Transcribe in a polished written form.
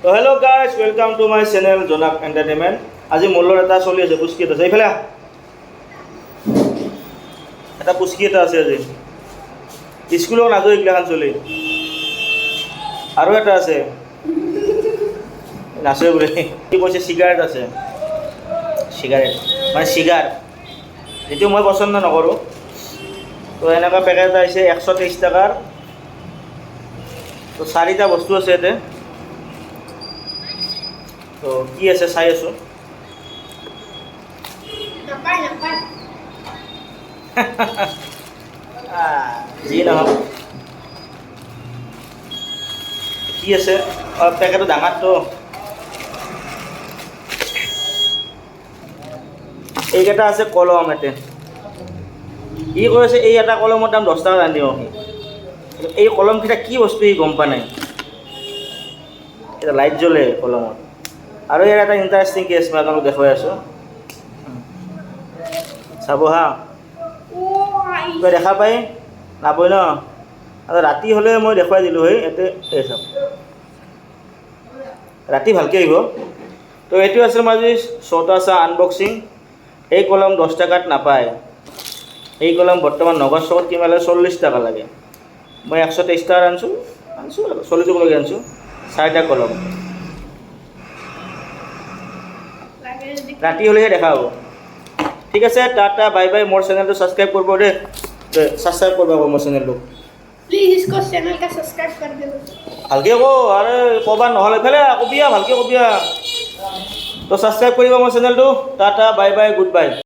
তো hello' guys, welcome to my channel জোনাক entertainment. আজি মূলৰ এটা চলি আছে, পুচকি এটা আছে। এইফালে এটা পুচকি এটা আছে আজি। স্কুলত নাযাওঁ এইগিলাখান চলি। আৰু এটা আছে নাচে বোলে, কি কৈছে চিগাৰেট আছে, চিগাৰেট মানে চিগাৰ, যিটো মই পচন্দ নকৰোঁ। তো এনেকুৱা পেকেট এটা আহিছে 123 টকাৰ। তো 4টা বস্তু আছে ইয়াতে। তো কি আছে চাই আছোঁ। যি নহওক কি আছে, পেকেটটো ডাঙৰটো। এইকেইটা আছে কলম। ইয়াতে ই কৈ আছে এই এটা কলমৰ দাম 10 টকা আনিও। এই কলমকেইটা কি বস্তু ই গম পোৱা নাই। এটা লাইট জ্বলে কলমত। আৰু ইয়াৰ এটা ইণ্টাৰেষ্টিং কেছ মই আপোনালোক দেখুৱাই আছোঁ, চাব হা। কিবা দেখা পাই নাপায় ন? আৰু ৰাতি হ'লে মই দেখুৱাই দিলোঁ হয়। ইয়াতে এই চাওক, ৰাতি ভালকৈ আহিব। তো এইটো আছে মই আজি ছটা চা আনবক্সিং। এই কলম 10 টকাত নাপায়। এই কলম বৰ্তমান নগদ চকত কিমালে 40 টকা লাগে। মই 123 টকাৰ আনিছোঁ আৰু 40 টকালৈকে আনিছোঁ। 4টা কলম ৰাতি হ'লেহে দেখা হ'ব। ঠিক আছে, টাটা বাই বাই। মোৰ চেনেলটো ছাবস্ক্ৰাইব কৰিব দেই, ছাবস্ক্ৰাইব কৰিব মোৰ চেনেলটো। प्लीज इसको चैनल का सब्सक्राइब कर दो। ভালকৈ কওঁ, আৰে ক'বা নহ'লে এইফালে কবিয়া, ভালকৈ কবিয়া। তো ছাবস্ক্ৰাইব কৰিব মোৰ চেনেলটো। Tata bye bye, good bye.